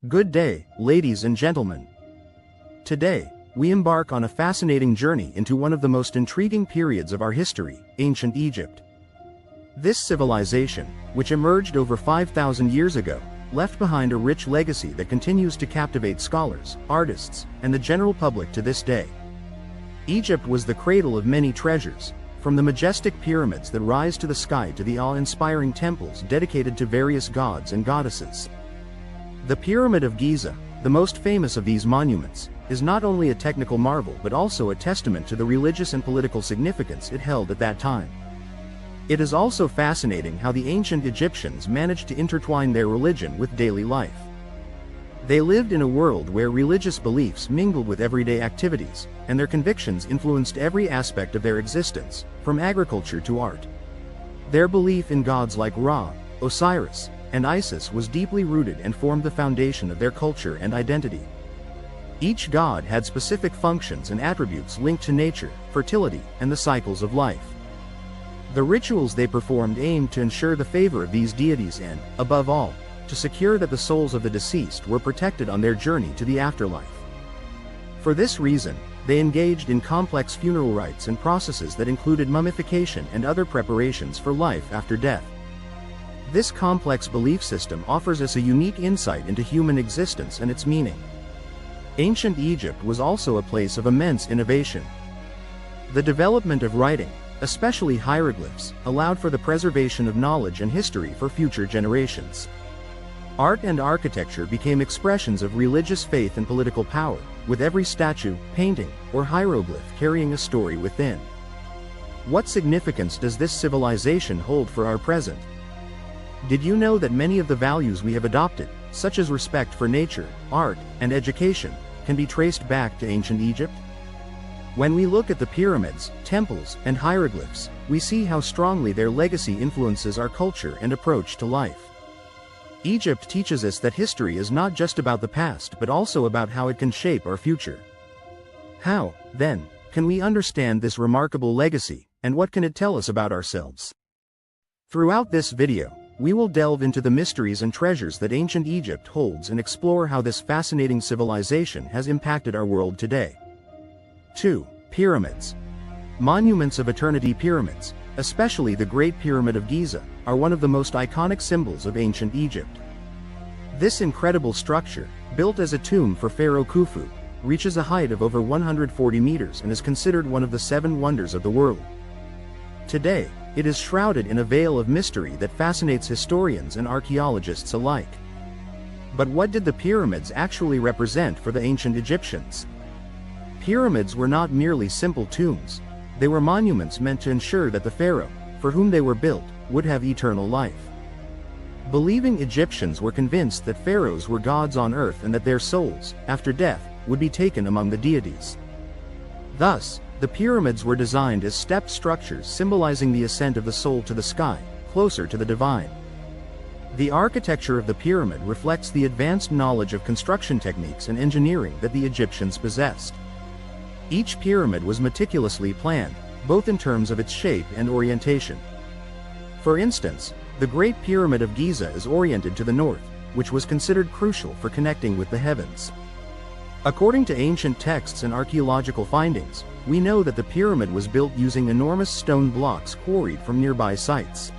Good day, ladies and gentlemen. Today, we embark on a fascinating journey into one of the most intriguing periods of our history, ancient Egypt. This civilization, which emerged over 5,000 years ago, left behind a rich legacy that continues to captivate scholars, artists, and the general public to this day. Egypt was the cradle of many treasures, from the majestic pyramids that rise to the sky to the awe-inspiring temples dedicated to various gods and goddesses. The Pyramid of Giza, the most famous of these monuments, is not only a technical marvel but also a testament to the religious and political significance it held at that time. It is also fascinating how the ancient Egyptians managed to intertwine their religion with daily life. They lived in a world where religious beliefs mingled with everyday activities, and their convictions influenced every aspect of their existence, from agriculture to art. Their belief in gods like Ra, Osiris, and Isis was deeply rooted and formed the foundation of their culture and identity. Each god had specific functions and attributes linked to nature, fertility, and the cycles of life. The rituals they performed aimed to ensure the favor of these deities and, above all, to secure that the souls of the deceased were protected on their journey to the afterlife. For this reason, they engaged in complex funeral rites and processes that included mummification and other preparations for life after death. This complex belief system offers us a unique insight into human existence and its meaning. Ancient Egypt was also a place of immense innovation. The development of writing, especially hieroglyphs, allowed for the preservation of knowledge and history for future generations. Art and architecture became expressions of religious faith and political power, with every statue, painting, or hieroglyph carrying a story within. What significance does this civilization hold for our present? Did you know that many of the values we have adopted, such as respect for nature, art, and education, can be traced back to ancient Egypt? When we look at the pyramids, temples, and hieroglyphs, we see how strongly their legacy influences our culture and approach to life. Egypt teaches us that history is not just about the past but also about how it can shape our future. How, then, can we understand this remarkable legacy, and what can it tell us about ourselves? Throughout this video, we will delve into the mysteries and treasures that ancient Egypt holds and explore how this fascinating civilization has impacted our world today. 2. Pyramids. Monuments of eternity. Pyramids, especially the Great Pyramid of Giza, are one of the most iconic symbols of ancient Egypt. This incredible structure, built as a tomb for Pharaoh Khufu, reaches a height of over 140 meters and is considered one of the 7 wonders of the world. Today, it is shrouded in a veil of mystery that fascinates historians and archaeologists alike. But what did the pyramids actually represent for the ancient Egyptians? Pyramids were not merely simple tombs. They were monuments meant to ensure that the pharaoh, for whom they were built, would have eternal life. Believing Egyptians were convinced that pharaohs were gods on earth and that their souls, after death, would be taken among the deities. Thus, the pyramids were designed as stepped structures symbolizing the ascent of the soul to the sky, closer to the divine. The architecture of the pyramid reflects the advanced knowledge of construction techniques and engineering that the Egyptians possessed. Each pyramid was meticulously planned, both in terms of its shape and orientation. For instance, the Great Pyramid of Giza is oriented to the north, which was considered crucial for connecting with the heavens. According to ancient texts and archaeological findings, we know that the pyramid was built using enormous stone blocks quarried from nearby sites.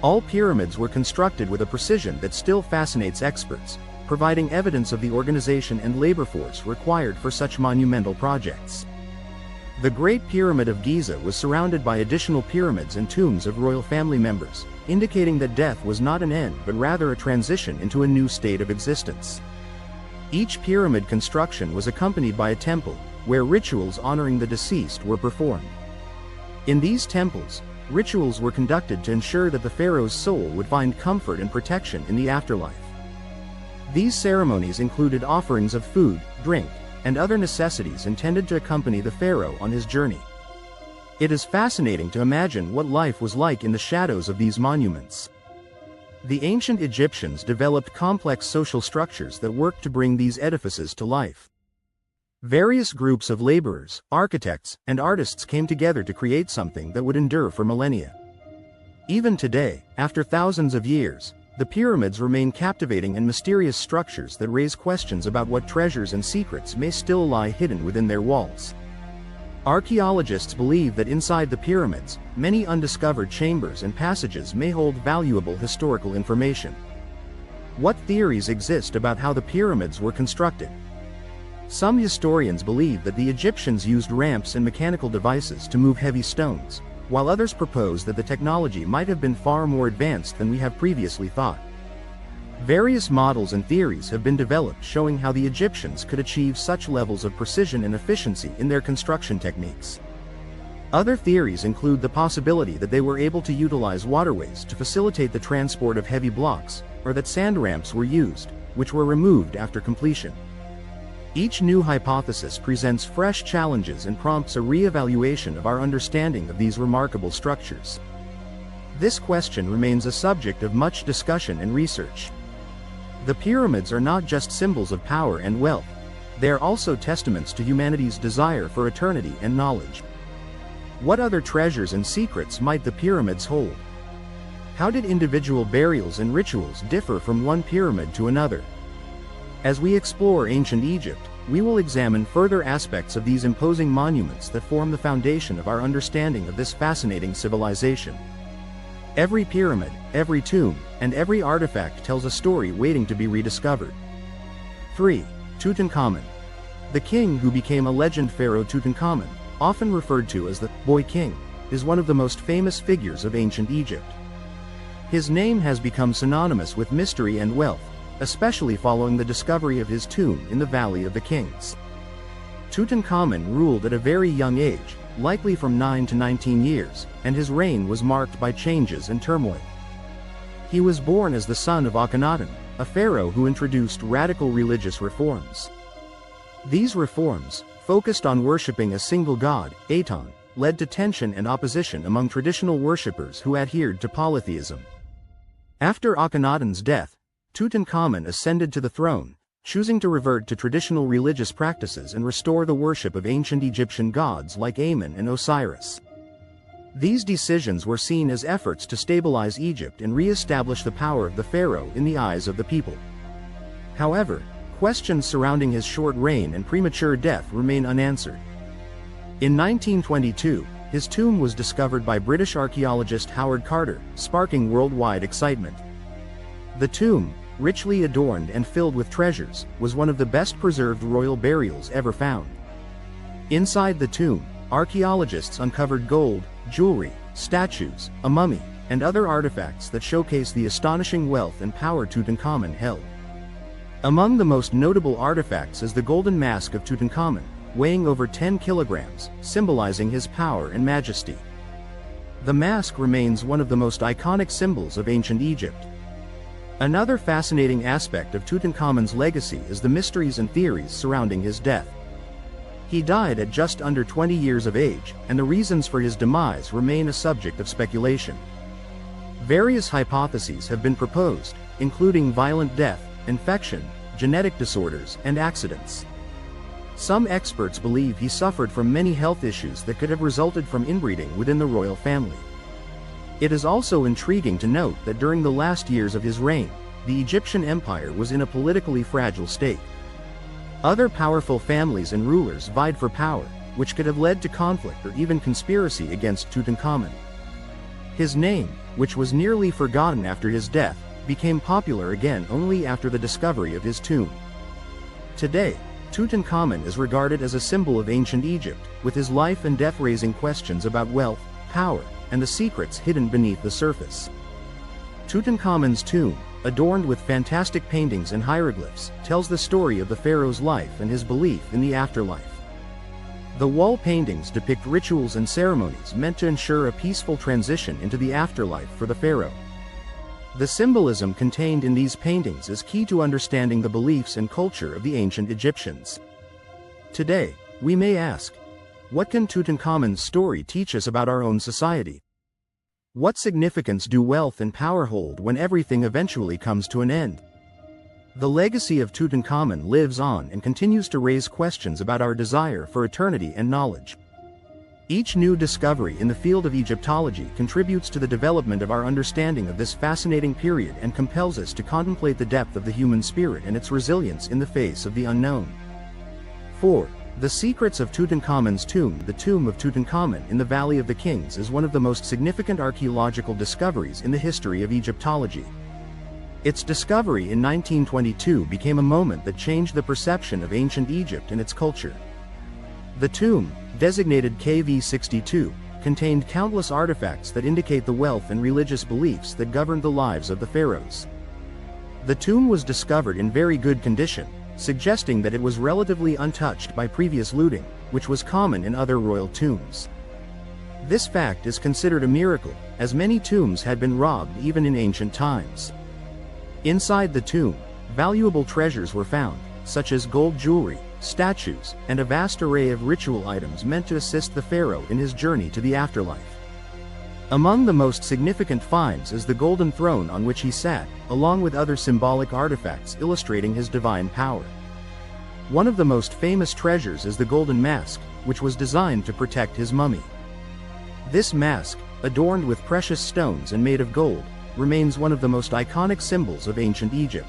All pyramids were constructed with a precision that still fascinates experts, providing evidence of the organization and labor force required for such monumental projects. The Great Pyramid of Giza was surrounded by additional pyramids and tombs of royal family members, indicating that death was not an end but rather a transition into a new state of existence. Each pyramid construction was accompanied by a temple, where rituals honoring the deceased were performed. In these temples, rituals were conducted to ensure that the pharaoh's soul would find comfort and protection in the afterlife. These ceremonies included offerings of food, drink, and other necessities intended to accompany the pharaoh on his journey. It is fascinating to imagine what life was like in the shadows of these monuments. The ancient Egyptians developed complex social structures that worked to bring these edifices to life. Various groups of laborers, architects, and artists came together to create something that would endure for millennia. Even today, after thousands of years, The pyramids remain captivating and mysterious structures that raise questions about what treasures and secrets may still lie hidden within their walls. Archaeologists believe that inside the pyramids, many undiscovered chambers and passages may hold valuable historical information. What theories exist about how the pyramids were constructed? Some historians believe that the Egyptians used ramps and mechanical devices to move heavy stones, while others propose that the technology might have been far more advanced than we have previously thought. Various models and theories have been developed showing how the Egyptians could achieve such levels of precision and efficiency in their construction techniques. Other theories include the possibility that they were able to utilize waterways to facilitate the transport of heavy blocks, or that sand ramps were used, which were removed after completion. Each new hypothesis presents fresh challenges and prompts a re-evaluation of our understanding of these remarkable structures. This question remains a subject of much discussion and research. The pyramids are not just symbols of power and wealth, they are also testaments to humanity's desire for eternity and knowledge. What other treasures and secrets might the pyramids hold? How did individual burials and rituals differ from one pyramid to another? As we explore ancient Egypt, we will examine further aspects of these imposing monuments that form the foundation of our understanding of this fascinating civilization. Every pyramid, every tomb, and every artifact tells a story waiting to be rediscovered. 3. Tutankhamun. The king who became a legend, Pharaoh Tutankhamun, often referred to as the Boy King, is one of the most famous figures of ancient Egypt. His name has become synonymous with mystery and wealth, especially following the discovery of his tomb in the Valley of the Kings. Tutankhamun ruled at a very young age, likely from 9 to 19 years, and his reign was marked by changes and turmoil. He was born as the son of Akhenaten, a pharaoh who introduced radical religious reforms. These reforms, focused on worshipping a single god, Aton, led to tension and opposition among traditional worshippers who adhered to polytheism. After Akhenaten's death, Tutankhamun ascended to the throne, choosing to revert to traditional religious practices and restore the worship of ancient Egyptian gods like Amun and Osiris. These decisions were seen as efforts to stabilize Egypt and re-establish the power of the pharaoh in the eyes of the people. However, questions surrounding his short reign and premature death remain unanswered. In 1922, his tomb was discovered by British archaeologist Howard Carter, sparking worldwide excitement. The tomb, richly adorned and filled with treasures, was one of the best-preserved royal burials ever found. Inside the tomb, archaeologists uncovered gold, jewelry, statues, a mummy, and other artifacts that showcase the astonishing wealth and power Tutankhamun held. Among the most notable artifacts is the golden mask of Tutankhamun, weighing over 10 kilograms, symbolizing his power and majesty. The mask remains one of the most iconic symbols of ancient Egypt. Another fascinating aspect of Tutankhamun's legacy is the mysteries and theories surrounding his death. He died at just under 20 years of age, and the reasons for his demise remain a subject of speculation. Various hypotheses have been proposed, including violent death, infection, genetic disorders, and accidents. Some experts believe he suffered from many health issues that could have resulted from inbreeding within the royal family. It is also intriguing to note that during the last years of his reign, the Egyptian empire was in a politically fragile state. Other powerful families and rulers vied for power, which could have led to conflict or even conspiracy against Tutankhamun. His name, which was nearly forgotten after his death, became popular again only after the discovery of his tomb. Today, Tutankhamun is regarded as a symbol of ancient Egypt, with his life and death raising questions about wealth, power, and the secrets hidden beneath the surface. Tutankhamun's tomb, adorned with fantastic paintings and hieroglyphs, tells the story of the pharaoh's life and his belief in the afterlife. The wall paintings depict rituals and ceremonies meant to ensure a peaceful transition into the afterlife for the pharaoh. The symbolism contained in these paintings is key to understanding the beliefs and culture of the ancient Egyptians. Today, we may ask, what can Tutankhamun's story teach us about our own society? What significance do wealth and power hold when everything eventually comes to an end? The legacy of Tutankhamun lives on and continues to raise questions about our desire for eternity and knowledge. Each new discovery in the field of Egyptology contributes to the development of our understanding of this fascinating period and compels us to contemplate the depth of the human spirit and its resilience in the face of the unknown. 4. The Secrets of Tutankhamun's Tomb. The tomb of Tutankhamun in the Valley of the Kings is one of the most significant archaeological discoveries in the history of Egyptology. Its discovery in 1922 became a moment that changed the perception of ancient Egypt and its culture. The tomb, designated KV-62, contained countless artifacts that indicate the wealth and religious beliefs that governed the lives of the pharaohs. The tomb was discovered in very good condition, suggesting that it was relatively untouched by previous looting, which was common in other royal tombs. This fact is considered a miracle, as many tombs had been robbed even in ancient times. Inside the tomb, valuable treasures were found, such as gold jewelry, statues, and a vast array of ritual items meant to assist the pharaoh in his journey to the afterlife. Among the most significant finds is the golden throne on which he sat, along with other symbolic artifacts illustrating his divine power. One of the most famous treasures is the golden mask, which was designed to protect his mummy. This mask, adorned with precious stones and made of gold, remains one of the most iconic symbols of ancient Egypt.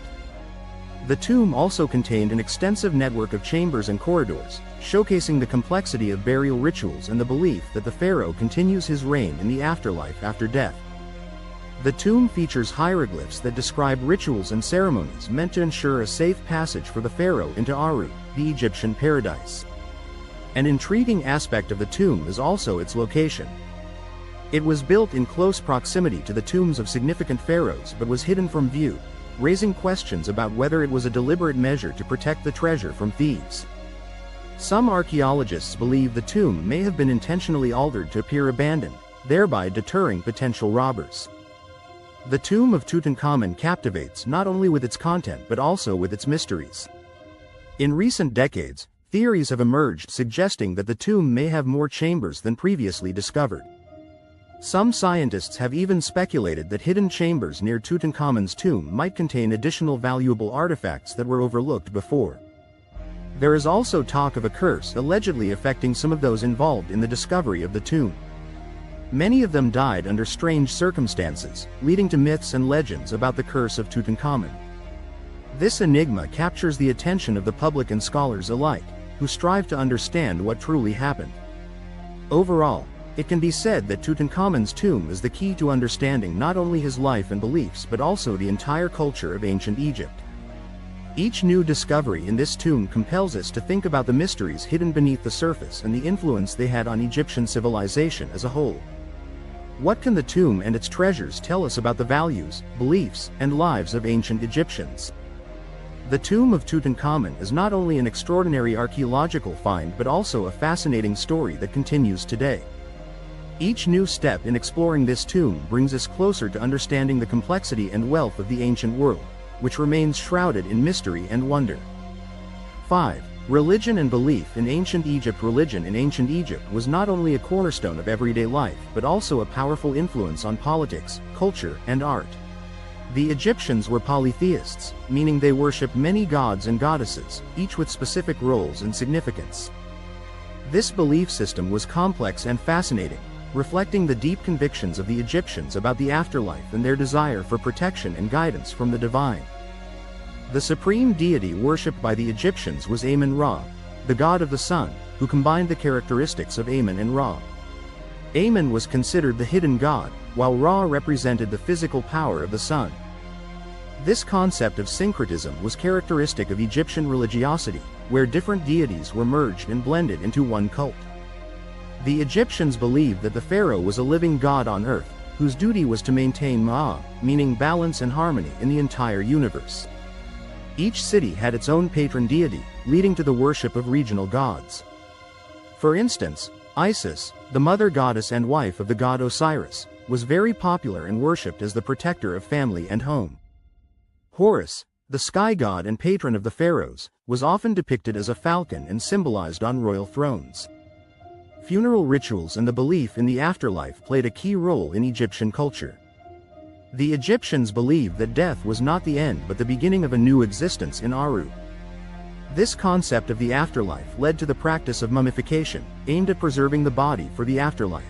The tomb also contained an extensive network of chambers and corridors, showcasing the complexity of burial rituals and the belief that the pharaoh continues his reign in the afterlife after death. The tomb features hieroglyphs that describe rituals and ceremonies meant to ensure a safe passage for the pharaoh into Aru, the Egyptian paradise. An intriguing aspect of the tomb is also its location. It was built in close proximity to the tombs of significant pharaohs but was hidden from view, raising questions about whether it was a deliberate measure to protect the treasure from thieves. Some archaeologists believe the tomb may have been intentionally altered to appear abandoned, thereby deterring potential robbers. The tomb of Tutankhamun captivates not only with its content but also with its mysteries. In recent decades, theories have emerged suggesting that the tomb may have more chambers than previously discovered. Some scientists have even speculated that hidden chambers near Tutankhamun's tomb might contain additional valuable artifacts that were overlooked before. There is also talk of a curse allegedly affecting some of those involved in the discovery of the tomb. Many of them died under strange circumstances, leading to myths and legends about the curse of Tutankhamun. This enigma captures the attention of the public and scholars alike, who strive to understand what truly happened. Overall, it can be said that Tutankhamun's tomb is the key to understanding not only his life and beliefs but also the entire culture of ancient Egypt. Each new discovery in this tomb compels us to think about the mysteries hidden beneath the surface and the influence they had on Egyptian civilization as a whole. What can the tomb and its treasures tell us about the values, beliefs, and lives of ancient Egyptians? The tomb of Tutankhamun is not only an extraordinary archaeological find but also a fascinating story that continues today. Each new step in exploring this tomb brings us closer to understanding the complexity and wealth of the ancient world, which remains shrouded in mystery and wonder. 5. Religion and belief in ancient Egypt. Religion in ancient Egypt was not only a cornerstone of everyday life but also a powerful influence on politics, culture, and art. The Egyptians were polytheists, meaning they worshipped many gods and goddesses, each with specific roles and significance. This belief system was complex and fascinating, reflecting the deep convictions of the Egyptians about the afterlife and their desire for protection and guidance from the divine. The supreme deity worshipped by the Egyptians was Amun-Ra, the god of the sun, who combined the characteristics of Amun and Ra. Amun was considered the hidden god, while Ra represented the physical power of the sun. This concept of syncretism was characteristic of Egyptian religiosity, where different deities were merged and blended into one cult. The Egyptians believed that the pharaoh was a living god on earth, whose duty was to maintain Ma'at, meaning balance and harmony in the entire universe. Each city had its own patron deity, leading to the worship of regional gods. For instance, Isis, the mother goddess and wife of the god Osiris, was very popular and worshipped as the protector of family and home. Horus, the sky god and patron of the pharaohs, was often depicted as a falcon and symbolized on royal thrones. Funeral rituals and the belief in the afterlife played a key role in Egyptian culture. The Egyptians believed that death was not the end but the beginning of a new existence in Aru. This concept of the afterlife led to the practice of mummification, aimed at preserving the body for the afterlife.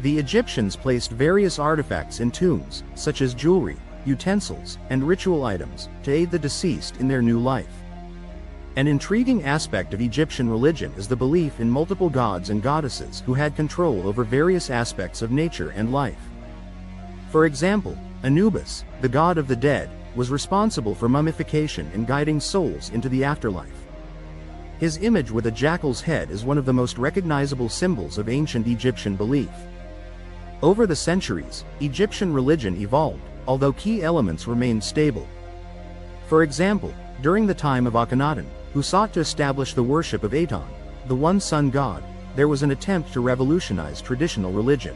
The Egyptians placed various artifacts in tombs, such as jewelry, utensils, and ritual items, to aid the deceased in their new life. An intriguing aspect of Egyptian religion is the belief in multiple gods and goddesses who had control over various aspects of nature and life. For example, Anubis, the god of the dead, was responsible for mummification and guiding souls into the afterlife. His image with a jackal's head is one of the most recognizable symbols of ancient Egyptian belief. Over the centuries, Egyptian religion evolved, although key elements remained stable. For example, during the time of Akhenaten, who sought to establish the worship of Aton, the one-sun god, there was an attempt to revolutionize traditional religion.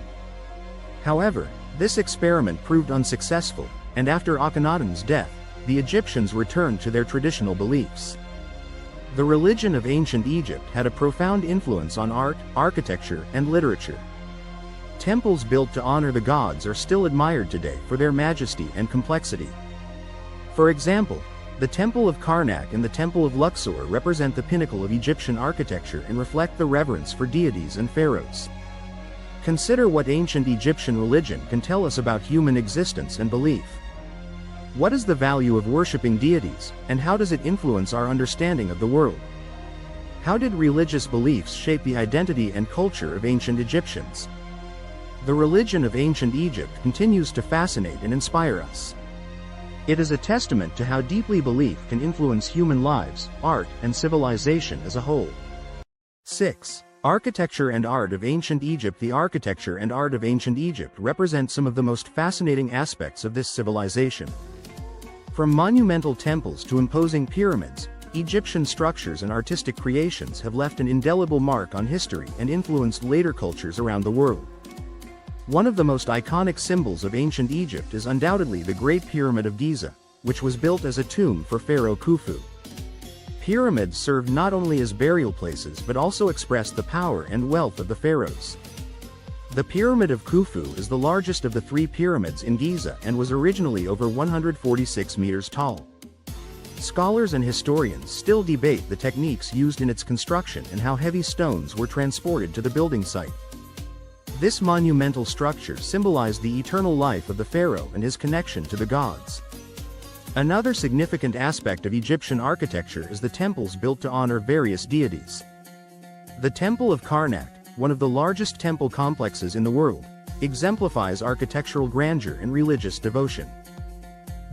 However, this experiment proved unsuccessful, and after Akhenaten's death, the Egyptians returned to their traditional beliefs. The religion of ancient Egypt had a profound influence on art, architecture, and literature. Temples built to honor the gods are still admired today for their majesty and complexity. For example, the Temple of Karnak and the Temple of Luxor represent the pinnacle of Egyptian architecture and reflect the reverence for deities and pharaohs. Consider what ancient Egyptian religion can tell us about human existence and belief. What is the value of worshipping deities, and how does it influence our understanding of the world? How did religious beliefs shape the identity and culture of ancient Egyptians? The religion of ancient Egypt continues to fascinate and inspire us. It is a testament to how deeply belief can influence human lives, art, and civilization as a whole. 6. Architecture and art of ancient Egypt. The architecture and art of ancient Egypt represent some of the most fascinating aspects of this civilization. From monumental temples to imposing pyramids, Egyptian structures and artistic creations have left an indelible mark on history and influenced later cultures around the world. One of the most iconic symbols of ancient Egypt is undoubtedly the Great Pyramid of Giza, which was built as a tomb for Pharaoh Khufu. Pyramids served not only as burial places but also expressed the power and wealth of the pharaohs. The Pyramid of Khufu is the largest of the three pyramids in Giza and was originally over 146 meters tall. Scholars and historians still debate the techniques used in its construction and how heavy stones were transported to the building site. This monumental structure symbolized the eternal life of the pharaoh and his connection to the gods. Another significant aspect of Egyptian architecture is the temples built to honor various deities. The Temple of Karnak, one of the largest temple complexes in the world, exemplifies architectural grandeur and religious devotion.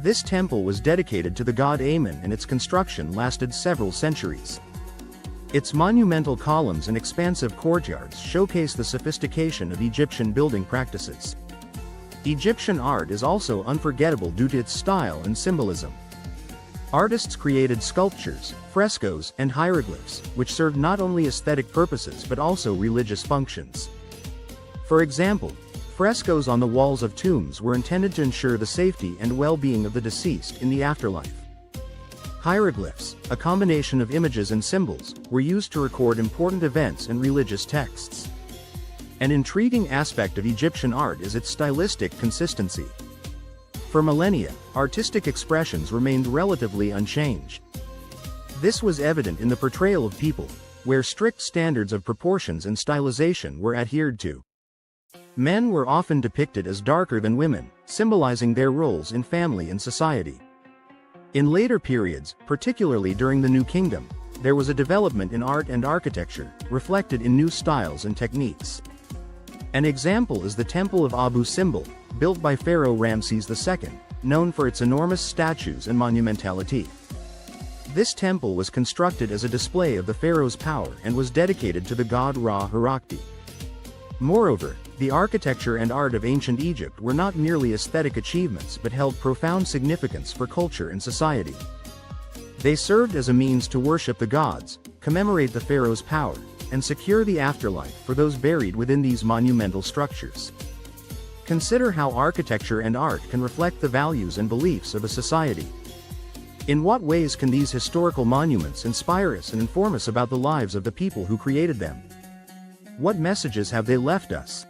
This temple was dedicated to the god Amun and its construction lasted several centuries. Its monumental columns and expansive courtyards showcase the sophistication of Egyptian building practices. Egyptian art is also unforgettable due to its style and symbolism. Artists created sculptures, frescoes, and hieroglyphs, which served not only aesthetic purposes but also religious functions. For example, frescoes on the walls of tombs were intended to ensure the safety and well-being of the deceased in the afterlife. Hieroglyphs, a combination of images and symbols, were used to record important events and religious texts. An intriguing aspect of Egyptian art is its stylistic consistency. For millennia, artistic expressions remained relatively unchanged. This was evident in the portrayal of people, where strict standards of proportions and stylization were adhered to. Men were often depicted as darker than women, symbolizing their roles in family and society. In later periods, particularly during the New Kingdom, there was a development in art and architecture, reflected in new styles and techniques. An example is the Temple of Abu Simbel, built by Pharaoh Ramses II, known for its enormous statues and monumentality. This temple was constructed as a display of the pharaoh's power and was dedicated to the god Ra-Harakti. Moreover, the architecture and art of ancient Egypt were not merely aesthetic achievements but held profound significance for culture and society. They served as a means to worship the gods, commemorate the pharaoh's power, and secure the afterlife for those buried within these monumental structures. Consider how architecture and art can reflect the values and beliefs of a society. In what ways can these historical monuments inspire us and inform us about the lives of the people who created them? What messages have they left us?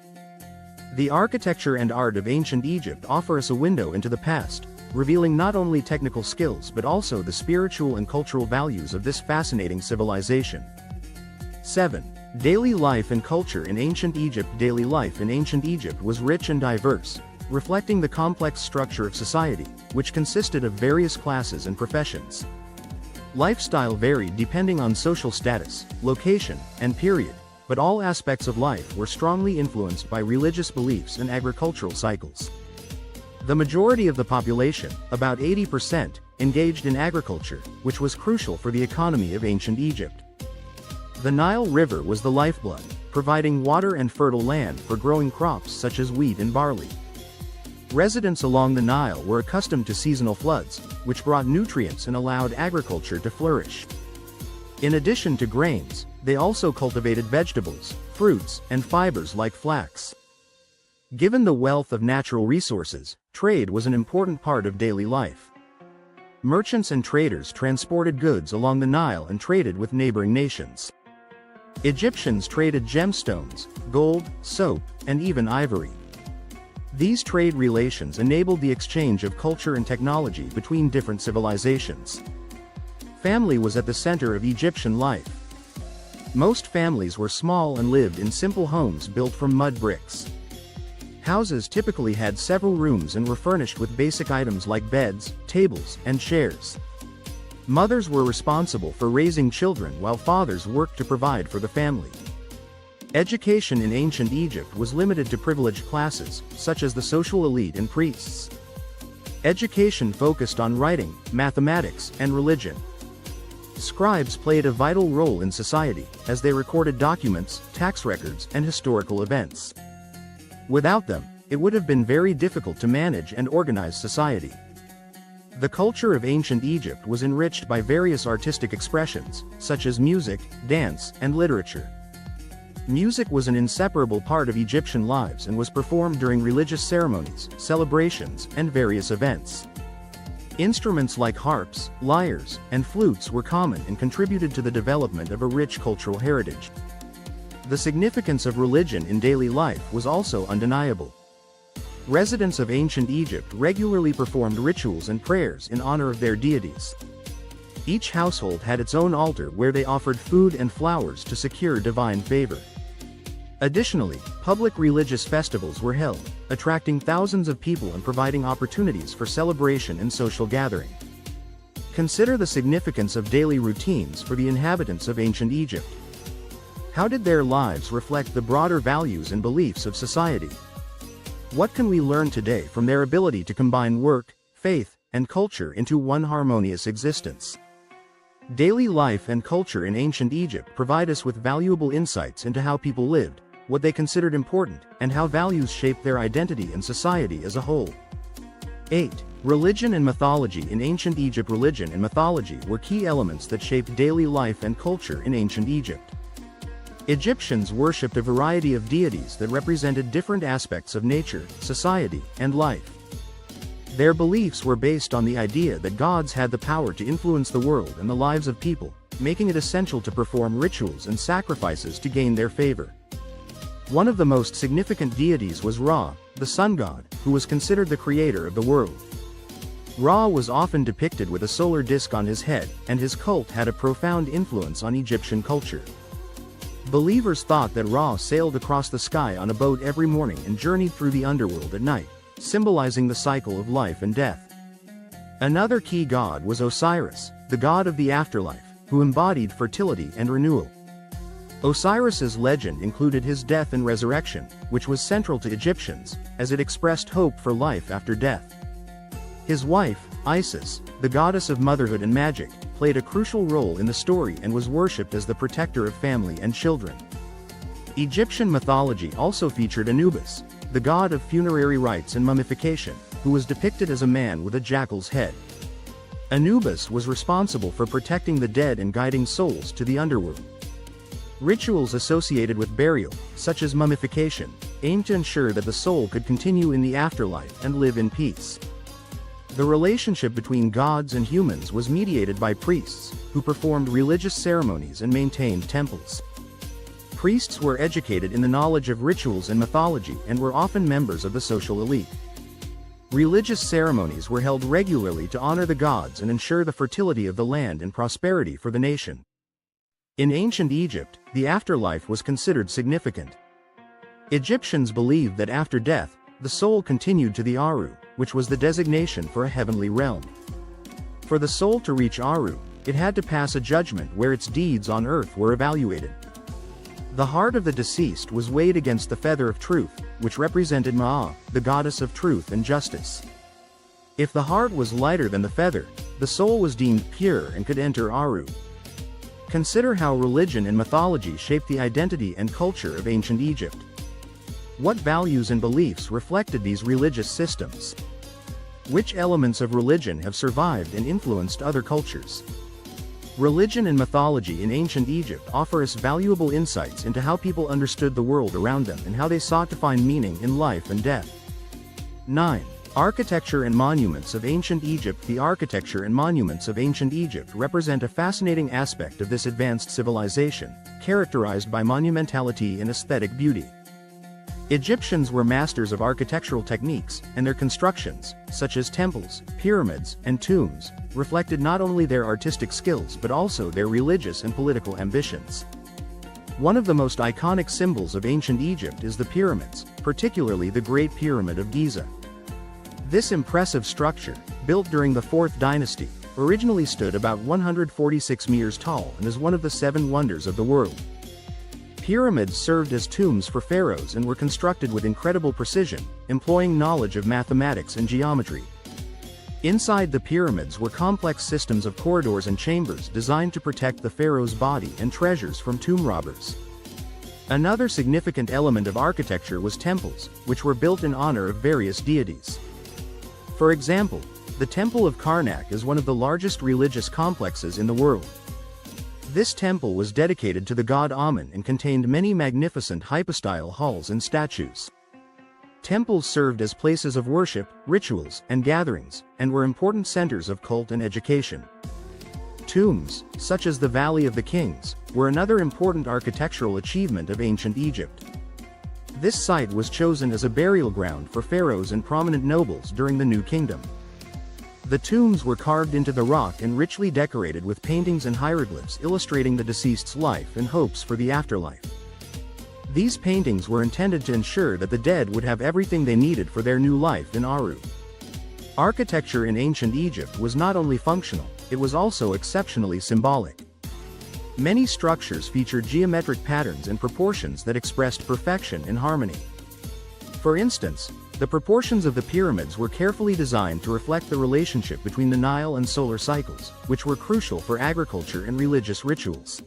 The architecture and art of ancient Egypt offer us a window into the past, revealing not only technical skills but also the spiritual and cultural values of this fascinating civilization. 7. Daily life and culture in ancient Egypt. Daily life in ancient Egypt was rich and diverse, reflecting the complex structure of society, which consisted of various classes and professions. Lifestyle varied depending on social status, location, and period, but all aspects of life were strongly influenced by religious beliefs and agricultural cycles. The majority of the population, about 80%, engaged in agriculture, which was crucial for the economy of ancient Egypt. The Nile River was the lifeblood, providing water and fertile land for growing crops such as wheat and barley. Residents along the Nile were accustomed to seasonal floods, which brought nutrients and allowed agriculture to flourish. In addition to grains, they also cultivated vegetables, fruits, and fibers like flax. Given the wealth of natural resources, trade was an important part of daily life. Merchants and traders transported goods along the Nile and traded with neighboring nations. Egyptians traded gemstones, gold, soap, and even ivory. These trade relations enabled the exchange of culture and technology between different civilizations. Family was at the center of Egyptian life. Most families were small and lived in simple homes built from mud bricks. Houses typically had several rooms and were furnished with basic items like beds, tables, and chairs. Mothers were responsible for raising children while fathers worked to provide for the family. Education in ancient Egypt was limited to privileged classes, such as the social elite and priests. Education focused on writing, mathematics, and religion. Scribes played a vital role in society, as they recorded documents, tax records, and historical events. Without them, it would have been very difficult to manage and organize society. The culture of ancient Egypt was enriched by various artistic expressions, such as music, dance, and literature. Music was an inseparable part of Egyptian lives and was performed during religious ceremonies, celebrations, and various events. Instruments like harps, lyres, and flutes were common and contributed to the development of a rich cultural heritage. The significance of religion in daily life was also undeniable. Residents of ancient Egypt regularly performed rituals and prayers in honor of their deities. Each household had its own altar where they offered food and flowers to secure divine favor. Additionally, public religious festivals were held, attracting thousands of people and providing opportunities for celebration and social gathering. Consider the significance of daily routines for the inhabitants of ancient Egypt. How did their lives reflect the broader values and beliefs of society? What can we learn today from their ability to combine work, faith, and culture into one harmonious existence? Daily life and culture in ancient Egypt provide us with valuable insights into how people lived, what they considered important, and how values shaped their identity and society as a whole. 8. Religion and mythology in ancient Egypt. Religion and mythology were key elements that shaped daily life and culture in ancient Egypt. Egyptians worshipped a variety of deities that represented different aspects of nature, society, and life. Their beliefs were based on the idea that gods had the power to influence the world and the lives of people, making it essential to perform rituals and sacrifices to gain their favor. One of the most significant deities was Ra, the sun god, who was considered the creator of the world. Ra was often depicted with a solar disk on his head, and his cult had a profound influence on Egyptian culture. Believers thought that Ra sailed across the sky on a boat every morning and journeyed through the underworld at night, symbolizing the cycle of life and death. Another key god was Osiris, the god of the afterlife, who embodied fertility and renewal. Osiris's legend included his death and resurrection, which was central to Egyptians, as it expressed hope for life after death. His wife, Isis, the goddess of motherhood and magic, played a crucial role in the story and was worshipped as the protector of family and children. Egyptian mythology also featured Anubis, the god of funerary rites and mummification, who was depicted as a man with a jackal's head. Anubis was responsible for protecting the dead and guiding souls to the underworld. Rituals associated with burial, such as mummification, aimed to ensure that the soul could continue in the afterlife and live in peace. The relationship between gods and humans was mediated by priests, who performed religious ceremonies and maintained temples. Priests were educated in the knowledge of rituals and mythology and were often members of the social elite. Religious ceremonies were held regularly to honor the gods and ensure the fertility of the land and prosperity for the nation. In ancient Egypt, the afterlife was considered significant. Egyptians believed that after death, the soul continued to the Aru, which was the designation for a heavenly realm. For the soul to reach Aru, it had to pass a judgment where its deeds on earth were evaluated. The heart of the deceased was weighed against the feather of truth, which represented Ma'at, the goddess of truth and justice. If the heart was lighter than the feather, the soul was deemed pure and could enter Aru. Consider how religion and mythology shaped the identity and culture of ancient Egypt. What values and beliefs reflected these religious systems? Which elements of religion have survived and influenced other cultures? Religion and mythology in ancient Egypt offer us valuable insights into how people understood the world around them and how they sought to find meaning in life and death. 9. Architecture and monuments of ancient Egypt. The architecture and monuments of ancient Egypt represent a fascinating aspect of this advanced civilization, characterized by monumentality and aesthetic beauty. Egyptians were masters of architectural techniques, and their constructions, such as temples, pyramids, and tombs, reflected not only their artistic skills but also their religious and political ambitions. One of the most iconic symbols of ancient Egypt is the pyramids, particularly the Great Pyramid of Giza. This impressive structure, built during the 4th dynasty, originally stood about 146 meters tall and is one of the 7 wonders of the world. Pyramids served as tombs for pharaohs and were constructed with incredible precision, employing knowledge of mathematics and geometry. Inside the pyramids were complex systems of corridors and chambers designed to protect the pharaoh's body and treasures from tomb robbers. Another significant element of architecture was temples, which were built in honor of various deities. For example, the Temple of Karnak is one of the largest religious complexes in the world. This temple was dedicated to the god Amun and contained many magnificent hypostyle halls and statues. Temples served as places of worship, rituals, and gatherings, and were important centers of cult and education. Tombs, such as the Valley of the Kings, were another important architectural achievement of ancient Egypt. This site was chosen as a burial ground for pharaohs and prominent nobles during the New Kingdom. The tombs were carved into the rock and richly decorated with paintings and hieroglyphs illustrating the deceased's life and hopes for the afterlife. These paintings were intended to ensure that the dead would have everything they needed for their new life in Aru. Architecture in ancient Egypt was not only functional, it was also exceptionally symbolic. Many structures featured geometric patterns and proportions that expressed perfection and harmony. For instance, the proportions of the pyramids were carefully designed to reflect the relationship between the Nile and solar cycles, which were crucial for agriculture and religious rituals.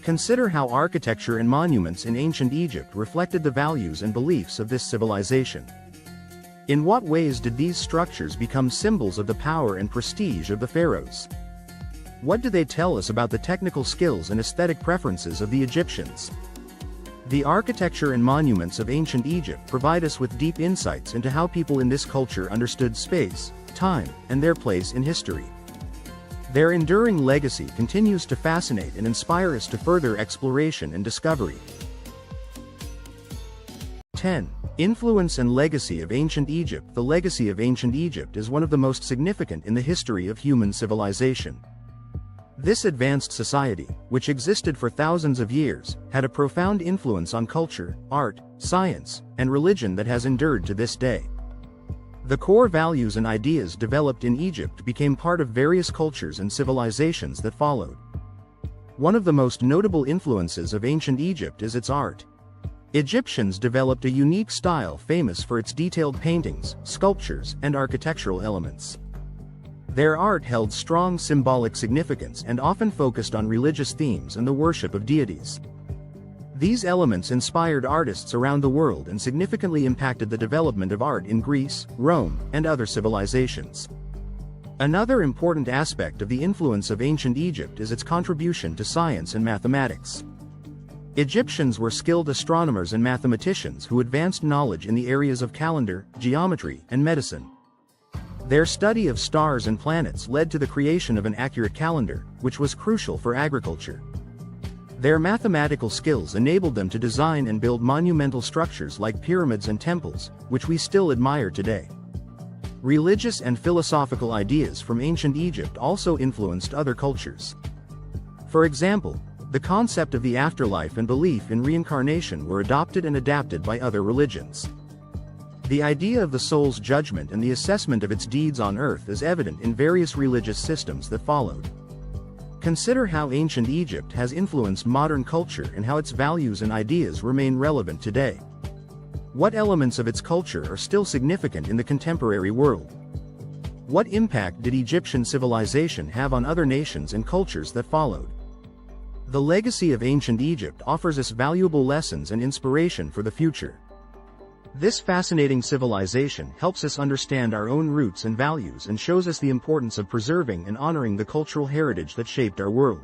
Consider how architecture and monuments in ancient Egypt reflected the values and beliefs of this civilization. In what ways did these structures become symbols of the power and prestige of the pharaohs? What do they tell us about the technical skills and aesthetic preferences of the Egyptians? The architecture and monuments of ancient Egypt provide us with deep insights into how people in this culture understood space, time, and their place in history. Their enduring legacy continues to fascinate and inspire us to further exploration and discovery. 10. Influence and legacy of ancient Egypt. The legacy of ancient Egypt is one of the most significant in the history of human civilization. This advanced society, which existed for thousands of years, had a profound influence on culture, art, science, and religion that has endured to this day. The core values and ideas developed in Egypt became part of various cultures and civilizations that followed. One of the most notable influences of ancient Egypt is its art. Egyptians developed a unique style famous for its detailed paintings, sculptures, and architectural elements. Their art held strong symbolic significance and often focused on religious themes and the worship of deities. These elements inspired artists around the world and significantly impacted the development of art in Greece, Rome, and other civilizations. Another important aspect of the influence of ancient Egypt is its contribution to science and mathematics. Egyptians were skilled astronomers and mathematicians who advanced knowledge in the areas of calendar, geometry, and medicine. Their study of stars and planets led to the creation of an accurate calendar, which was crucial for agriculture. Their mathematical skills enabled them to design and build monumental structures like pyramids and temples, which we still admire today. Religious and philosophical ideas from ancient Egypt also influenced other cultures. For example, the concept of the afterlife and belief in reincarnation were adopted and adapted by other religions. The idea of the soul's judgment and the assessment of its deeds on earth is evident in various religious systems that followed. Consider how ancient Egypt has influenced modern culture and how its values and ideas remain relevant today. What elements of its culture are still significant in the contemporary world? What impact did Egyptian civilization have on other nations and cultures that followed? The legacy of ancient Egypt offers us valuable lessons and inspiration for the future. This fascinating civilization helps us understand our own roots and values and shows us the importance of preserving and honoring the cultural heritage that shaped our world.